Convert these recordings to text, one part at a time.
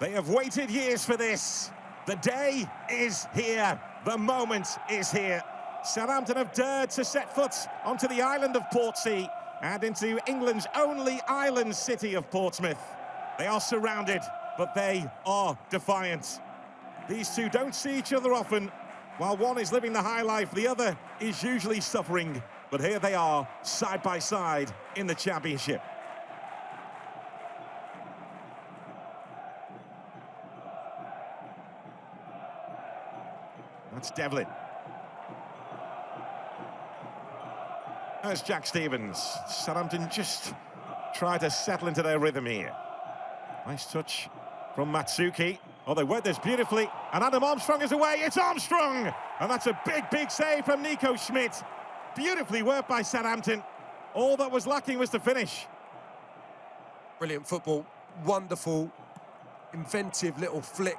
They have waited years for this. The day is here. The moment is here. Southampton have dared to set foot onto the island of Portsea and into England's only island city of Portsmouth. They are surrounded, but they are defiant. These two don't see each other often. While one is living the high life, the other is usually suffering. But here they are, side by side in the Championship. That's Devlin. There's Jack Stevens. Southampton just try to settle into their rhythm here. Nice touch from Matsuki. Oh, they worked this beautifully. And Adam Armstrong is away. It's Armstrong! And that's a big, big save from Nico Schmidt. Beautifully worked by Southampton. All that was lacking was the finish. Brilliant football. Wonderful, inventive little flick.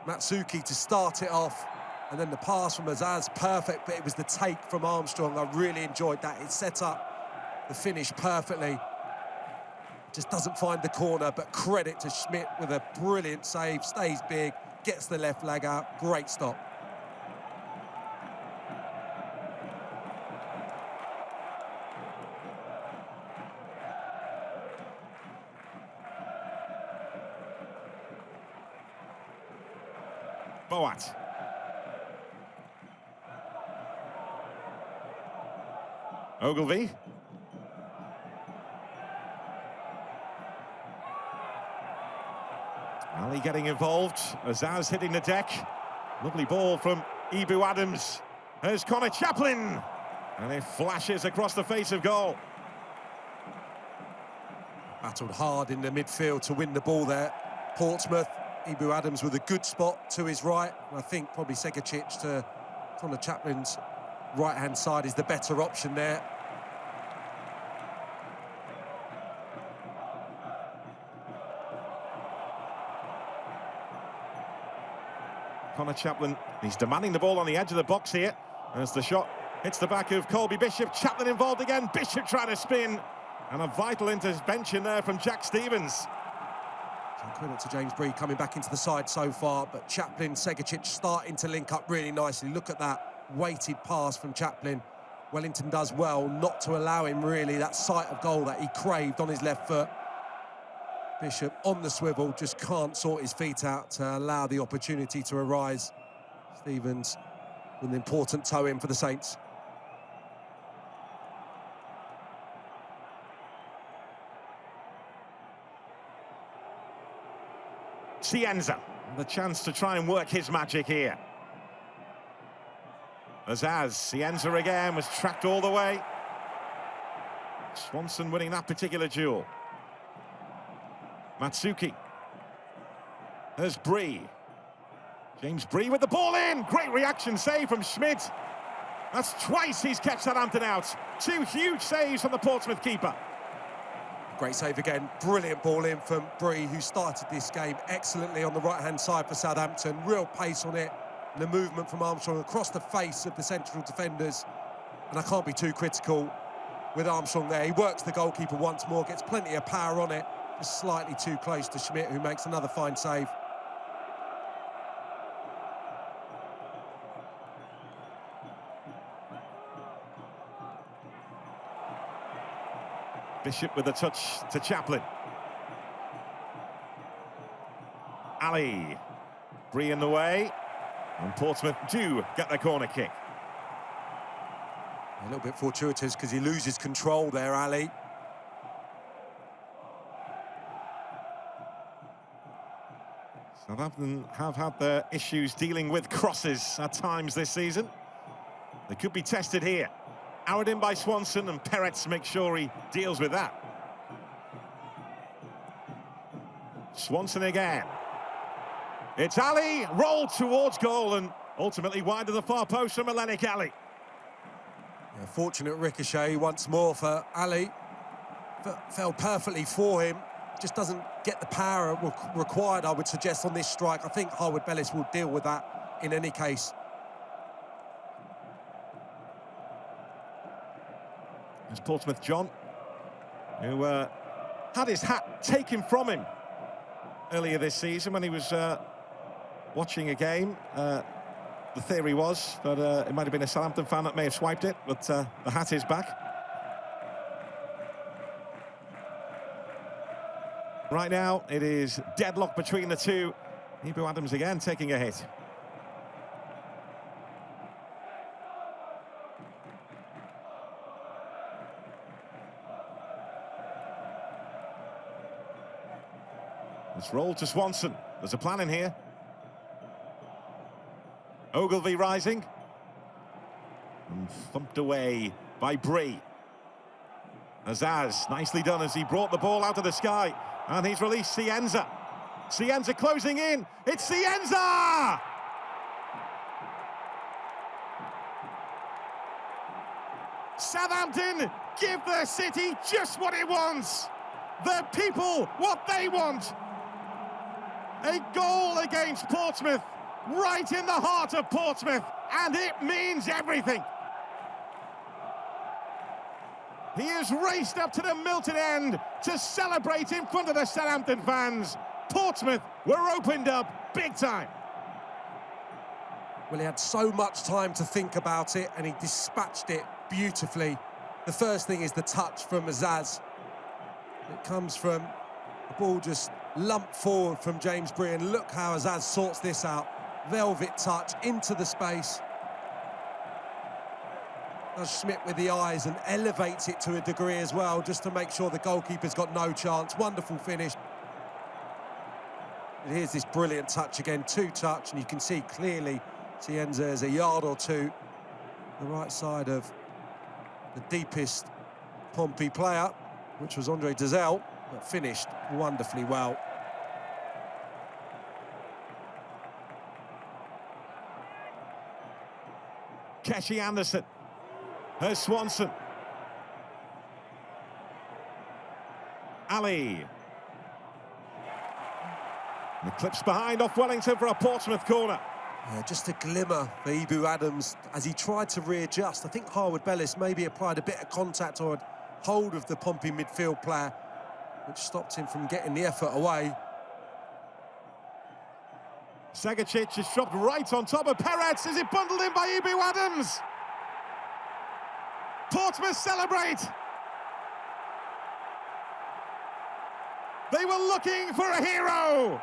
Matsuki to start it off. And then the pass from Azaz, perfect, but it was the take from Armstrong. I really enjoyed that. It set up the finish perfectly. Just doesn't find the corner, but credit to Schmidt with a brilliant save. Stays big, gets the left leg out. Great stop. Boat. Ogilvy. Ali getting involved. Azaz hitting the deck. Lovely ball from Ibu Adams. There's Connor Chaplin. And it flashes across the face of goal. Battled hard in the midfield to win the ball there. Portsmouth, Ibu Adams with a good spot to his right. And I think probably Segacic to Connor Chaplin's right-hand side is the better option there. Connor Chaplin, he's demanding the ball on the edge of the box here. As the shot hits the back of Colby Bishop. Chaplin involved again. Bishop trying to spin. And a vital intervention there from Jack Stevens. So credit to James Bree coming back into the side so far. But Chaplin, Segacic starting to link up really nicely. Look at that weighted pass from Chaplin. Wellington does well not to allow him really that sight of goal that he craved on his left foot. Bishop on the swivel, just can't sort his feet out to allow the opportunity to arise. Stevens with an important toe in for the Saints. Cienza, the chance to try and work his magic here. Azaz, Cienza again, was tracked all the way. Swanson winning that particular duel. Matsuki. There's Bree. James Bree with the ball in. Great reaction save from Schmidt. That's twice he's kept Southampton out. Two huge saves from the Portsmouth keeper. Great save again. Brilliant ball in from Bree, who started this game excellently on the right-hand side for Southampton. Real pace on it. And the movement from Armstrong across the face of the central defenders. And I can't be too critical with Armstrong there. He works the goalkeeper once more, gets plenty of power on it. Just slightly too close to Schmidt, who makes another fine save. Bishop with a touch to Chaplin. Ali. Bree in the way. And Portsmouth do get their corner kick. A little bit fortuitous because he loses control there, Ali. Southampton have had their issues dealing with crosses at times this season. They could be tested here. Arrowed in by Swanson, and Peretz makes sure he deals with that. Swanson again. It's Ali, rolled towards goal, and ultimately wide of the far post from Hellenic Ali. Yeah, fortunate ricochet once more for Ali. Fell perfectly for him. Just doesn't get the power required, I would suggest, on this strike. I think Harwood Bellis will deal with that in any case. There's Portsmouth John, who had his hat taken from him earlier this season when he was watching a game. The theory was that it might have been a Southampton fan that may have swiped it, but the hat is back. Right now, it is deadlock between the two. Ebou Adams again taking a hit. It's rolled to Swanson. There's a plan in here. Ogilvie rising. And thumped away by Bree. Azaz, nicely done as he brought the ball out of the sky. And he's released Cienza. Cienza closing in. It's Cienza! Southampton give the city just what it wants. The people what they want. A goal against Portsmouth, right in the heart of Portsmouth, and it means everything. He has raced up to the Milton end to celebrate in front of the Southampton fans. Portsmouth were opened up big time. Well, he had so much time to think about it, and he dispatched it beautifully. The first thing is the touch from Azaz. It comes from the ball just lumped forward from James Bree, and look how Azaz sorts this out. Velvet touch into the space. Does Schmidt with the eyes and elevates it to a degree as well, just to make sure the goalkeeper's got no chance. Wonderful finish. And here's this brilliant touch again, two-touch, and you can see clearly Cienza is a yard or two the right side of the deepest Pompey player, which was Andre Dazelle, but finished wonderfully well. Keshi Anderson. Here's Swanson. Ali. The clips behind off Wellington for a Portsmouth corner. Just a glimmer for Ebou Adams as he tried to readjust. I think Harwood-Bellis maybe applied a bit of contact or hold of the Pompey midfield player, which stopped him from getting the effort away. Segacic is dropped right on top of Perez. Is it bundled in by Ebou Adams? Portsmouth celebrate. They were looking for a hero.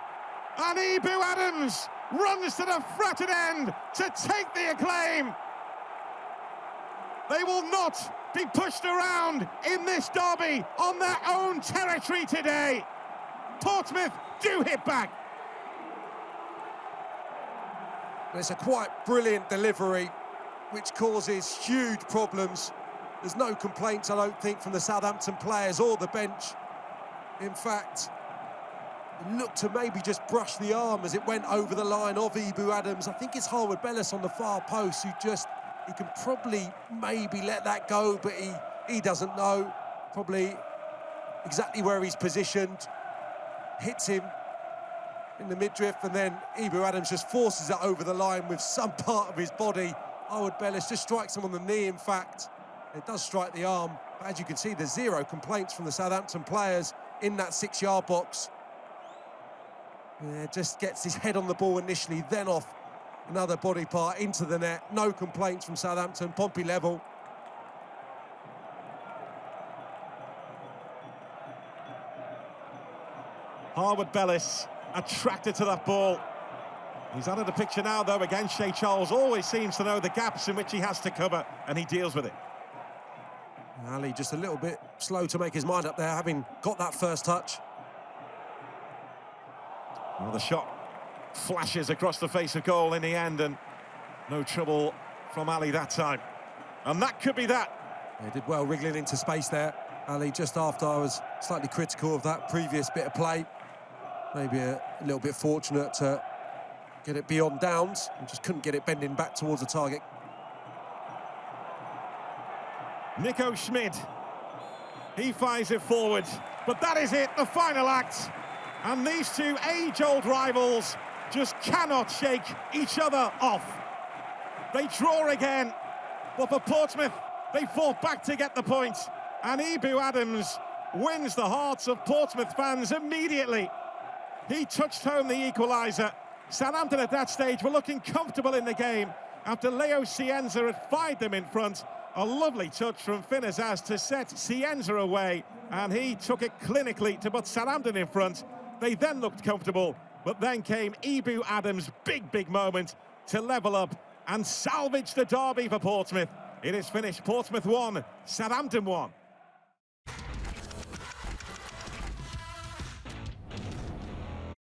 And Ebou Adams runs to the fretted end to take the acclaim. They will not be pushed around in this derby on their own territory today. Portsmouth do hit back. It's a quite brilliant delivery, which causes huge problems. There's no complaints, I don't think, from the Southampton players or the bench. In fact, it looked to maybe just brush the arm as it went over the line of Ebou Adams. I think it's Harwood-Bellis on the far post who he can probably maybe let that go, but he doesn't know probably exactly where he's positioned. Hits him in the midriff, and then Ebou Adams just forces it over the line with some part of his body. Harwood-Bellis just strikes him on the knee, in fact. It does strike the arm, but as you can see, there's zero complaints from the Southampton players in that 6-yard box. Yeah, just gets his head on the ball initially, then off another body part into the net. No complaints from Southampton, Pompey level. Harwood-Bellis attracted to that ball. He's out of the picture now, though, against Shea Charles. Always seems to know the gaps in which he has to cover, and he deals with it. Ali just a little bit slow to make his mind up there, having got that first touch. Well, the shot flashes across the face of goal in the end, and no trouble from Ali that time. And that could be that. He did well wriggling into space there, Ali, just after I was slightly critical of that previous bit of play. Maybe a little bit fortunate to get it beyond downs and just couldn't get it bending back towards the target. Nico Schmidt, he fires it forward, but that is it, the final act. And these two age-old rivals just cannot shake each other off. They draw again, but for Portsmouth, they fought back to get the point. And Ebou Adams wins the hearts of Portsmouth fans immediately. He touched home the equaliser. Southampton at that stage were looking comfortable in the game after Leo Cienza had fired them in front. A lovely touch from Finn Azaz to set Cienza away, and he took it clinically to put Southampton in front. They then looked comfortable, but then came Ibu Adams' big moment to level up and salvage the derby for Portsmouth. It is finished Portsmouth 1, Southampton 1.